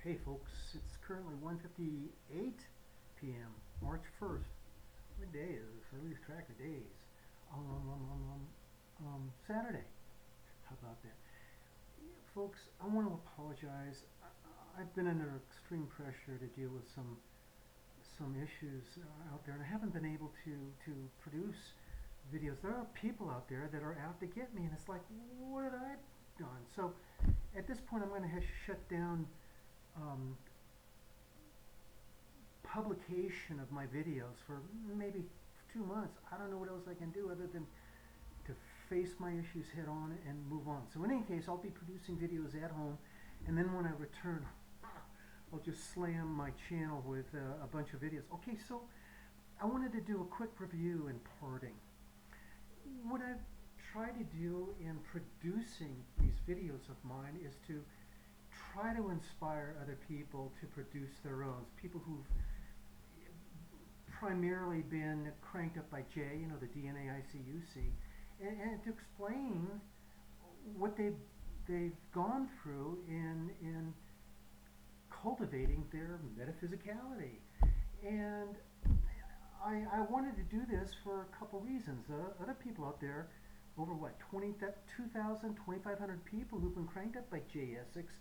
Hey folks, it's currently 1:58 p.m. March 1st. What day is this? I lose track of days. Saturday. How about that? Yeah, folks, I want to apologize. I've been under extreme pressure to deal with some issues out there, and I haven't been able to produce videos. There are people out there that are out to get me, and it's like, what have I done? So at this point, I'm going to shut down um, publication of my videos for maybe 2 months. I don't know what else I can do other than to face my issues head on and move on. So in any case, I'll be producing videos at home, and then when I return, I'll just slam my channel with a bunch of videos. Okay, so I wanted to do a quick review and parting. What I've tried to do in producing these videos of mine is to try to inspire other people to produce their own. People who've primarily been cranked up by J, the DNA ICUC, and to explain what they've gone through in cultivating their metaphysicality. And I wanted to do this for a couple reasons. Other people out there, over 2,000, 2,500 people who've been cranked up by J Essex,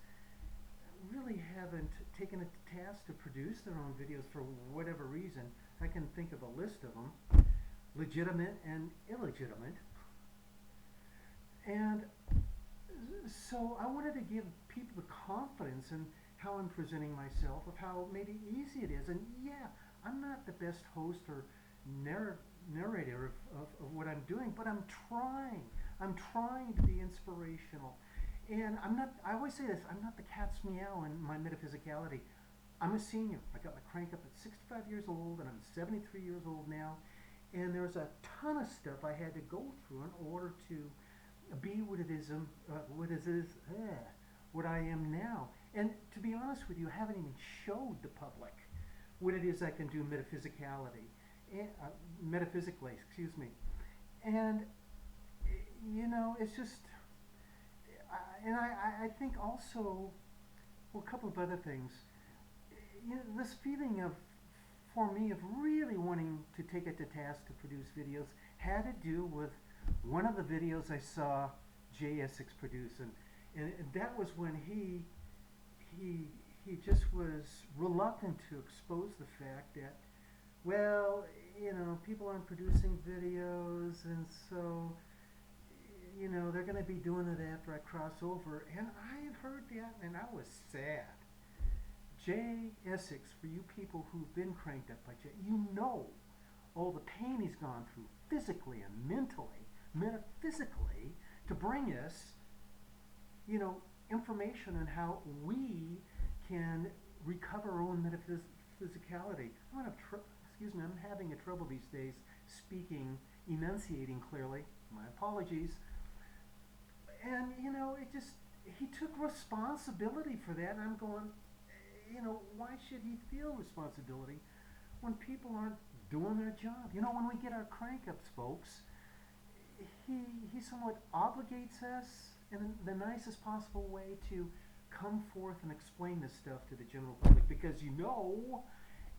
really haven't taken it to task to produce their own videos for whatever reason. I can think of a list of them, legitimate and illegitimate. And so I wanted to give people the confidence in how I'm presenting myself, of how maybe easy it is. And yeah, I'm not the best host or narrator of what I'm doing, but I'm trying. I'm trying to be inspirational. And I always say this, I'm not the cat's meow in my metaphysicality. I'm a senior. I got my crank up at 65 years old, and I'm 73 years old now. And there's a ton of stuff I had to go through in order to be what I am now. And to be honest with you, I haven't even showed the public what it is I can do metaphysically, excuse me. And, it's just, I think also, a couple of other things. This feeling for me, of really wanting to take it to task to produce videos had to do with one of the videos I saw J Essex produce, and that was when he just was reluctant to expose the fact that, well, people aren't producing videos, and so they're going to be doing it after I cross over. And I had heard that, and I was sad. J Essex, for you people who've been cranked up by J, all the pain he's gone through physically and mentally, metaphysically, to bring us, information on how we can recover our own metaphysicality. I'm having a trouble these days enunciating clearly. My apologies. And, he took responsibility for that, and I'm going, why should he feel responsibility when people aren't doing their job? When we get our crank-ups, folks, he somewhat obligates us in the nicest possible way to come forth and explain this stuff to the general public, because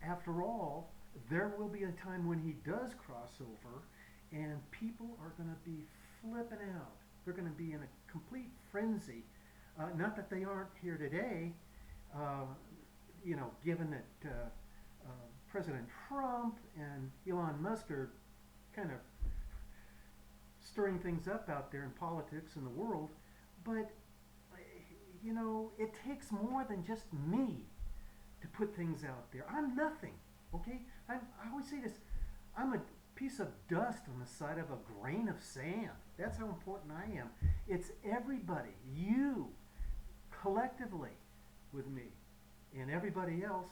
after all, there will be a time when he does cross over, and people are going to be flipping out. They're going to be in a complete frenzy. Not that they aren't here today, given that President Trump and Elon Musk are kind of stirring things up out there in politics in the world. But, it takes more than just me to put things out there. I'm nothing, okay? I always say this, I'm a piece of dust on the side of a grain of sand. That's how important I am. It's everybody, you, collectively with me, and everybody else,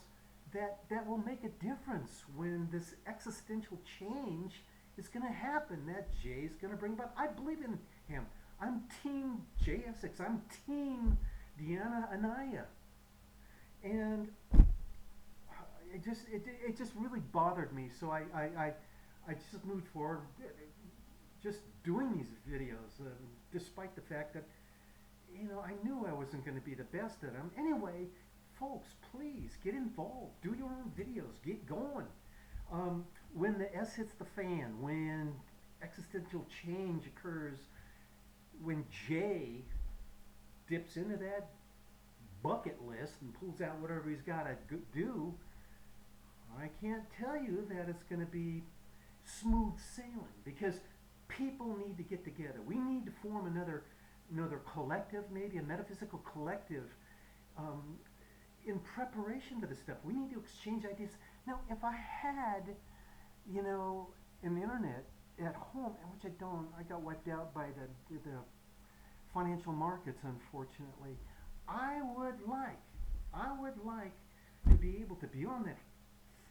that will make a difference when this existential change is going to happen, that Jay's going to bring about. I believe in him. I'm Team J Essex. I'm Team Deanna Anaya. And it just really bothered me. So I just moved forward, just doing these videos, despite the fact that, I knew I wasn't going to be the best at them. Anyway, folks, please get involved. Do your own videos. Get going. When the S hits the fan, when existential change occurs, when J dips into that bucket list and pulls out whatever he's got to do, I can't tell you that it's going to be smooth sailing, because people need to get together. We need to form another collective, maybe a metaphysical collective, in preparation for this stuff. We need to exchange ideas. Now, if I had, an internet at home, which I don't, I got wiped out by the financial markets, unfortunately. I would like to be able to be on that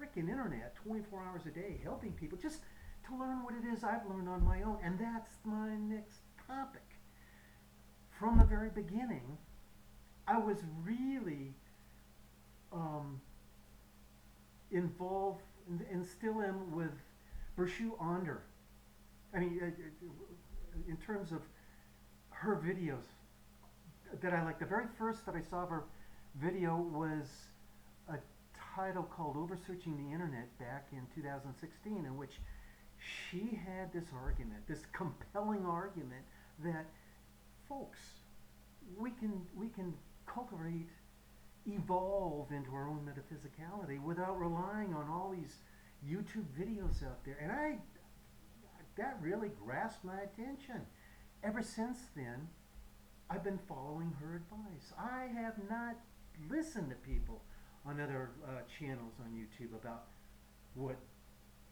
freaking internet 24 hours a day, helping people, just to learn what it is I've learned on my own. And that's my next topic. From the very beginning, I was really involved, and still am, with Bershu Onder. I mean, in terms of her videos that I like, the very first that I saw of her video was a title called Oversearching the Internet back in 2016, in which she had this argument, this compelling argument, that folks, we can cultivate, evolve into our own metaphysicality without relying on all these YouTube videos out there. And that really grasped my attention. Ever since then, I've been following her advice. I have not listened to people on other channels on YouTube about what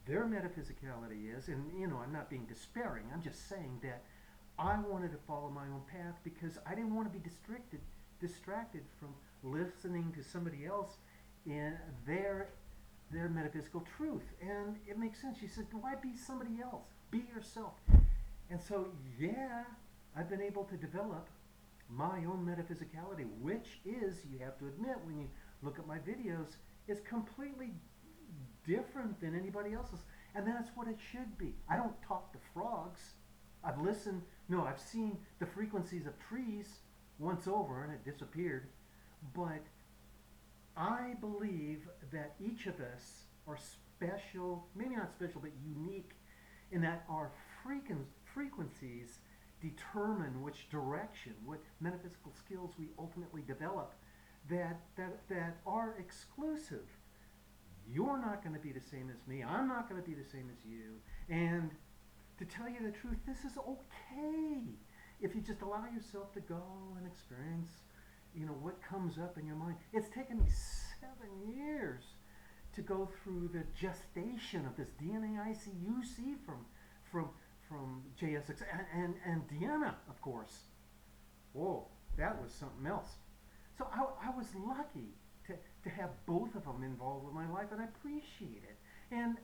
their metaphysicality is. And, I'm not being despairing. I'm just saying that I wanted to follow my own path, because I didn't want to be distracted from listening to somebody else in their metaphysical truth. And it makes sense. She said, why be somebody else? Be yourself. And so, yeah, I've been able to develop my own metaphysicality, which is, you have to admit, when you look at my videos, is completely different than anybody else's. And that's what it should be. I don't talk to frogs. I've seen the frequencies of trees once over and it disappeared. But I believe that each of us are special, maybe not special, but unique, in that our frequencies determine which direction, what metaphysical skills we ultimately develop, that are exclusive. You're not going to be the same as me. I'm not going to be the same as you. And to tell you the truth, this is okay if you just allow yourself to go and experience, what comes up in your mind. It's taken me 7 years to go through the gestation of this DNA ICUC from JSX and Deanna, of course. Whoa, that was something else. So I was lucky to have both of them involved with my life, and I appreciate it. And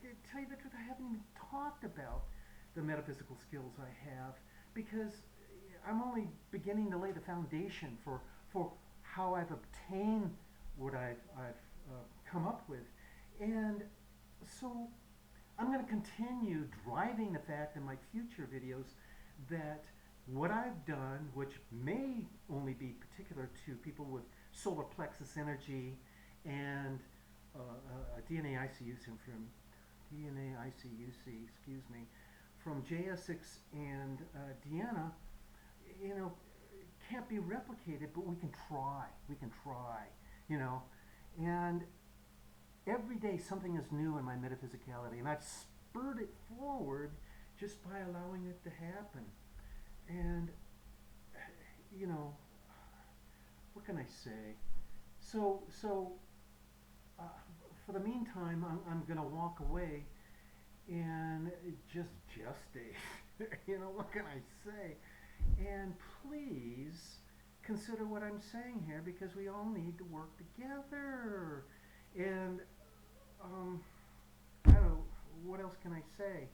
to tell you the truth, I haven't even talked about the metaphysical skills I have, because I'm only beginning to lay the foundation for how I've obtained what I've come up with. And so I'm going to continue driving the fact in my future videos that what I've done, which may only be particular to people with solar plexus energy and DNA ICUC from JSX and Deanna, can't be replicated, but we can try. And every day something is new in my metaphysicality, and I've spurred it forward just by allowing it to happen. And, what can I say? So for the meantime, I'm going to walk away and just gestate. What can I say? And please consider what I'm saying here, because we all need to work together. And I don't know, what else can I say?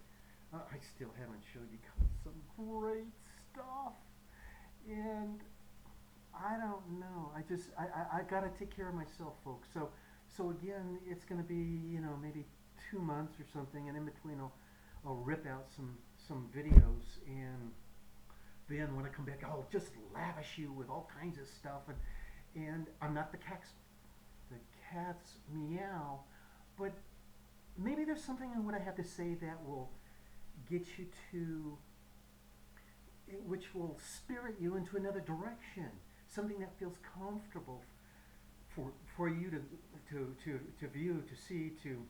I still haven't showed you some great stuff, and I don't know. I gotta take care of myself, folks. So again, it's gonna be maybe 2 months or something, and in between I'll rip out some videos, and then when I come back, I'll just lavish you with all kinds of stuff, And I'm not the cat's meow, but maybe there's something in what I have to say that will get you to, which will spirit you into another direction, something that feels comfortable for you to view, to see, to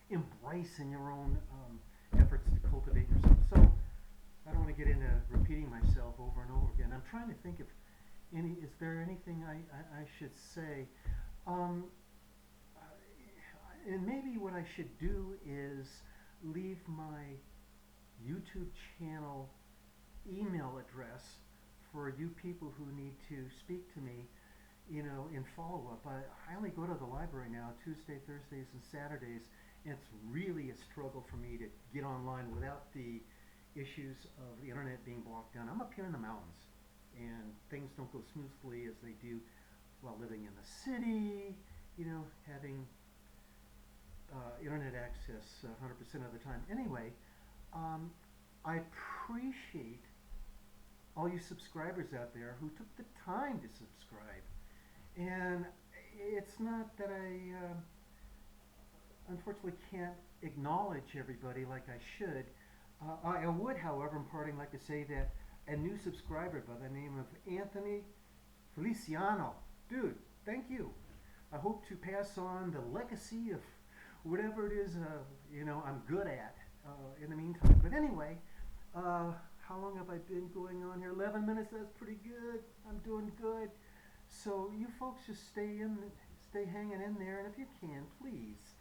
embrace in your own efforts to cultivate yourself. So I don't want to get into repeating myself over and over again. I'm trying to think of is there anything I should say? Um, and maybe what I should do is leave my YouTube channel email address for you people who need to speak to me, in follow-up. I only go to the library now Tuesday, Thursdays, and Saturdays, and it's really a struggle for me to get online without the issues of the internet being blocked down. I'm up here in the mountains, and things don't go smoothly as they do while living in the city, having internet access 100% of the time. Anyway, I appreciate all you subscribers out there who took the time to subscribe. And it's not that I unfortunately can't acknowledge everybody like I should. I would, however, in parting, like to say that a new subscriber by the name of Anthony Feliciano, dude, thank you. I hope to pass on the legacy of whatever it is, I'm good at in the meantime. But anyway, how long have I been going on here? 11 minutes, that's pretty good. I'm doing good. So you folks just stay hanging in there, and if you can, please,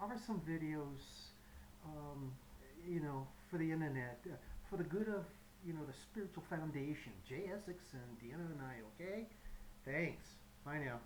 offer some videos, for the internet, for the good of, the spiritual foundation, JSX and Deanna and I, okay? Thanks. Bye now.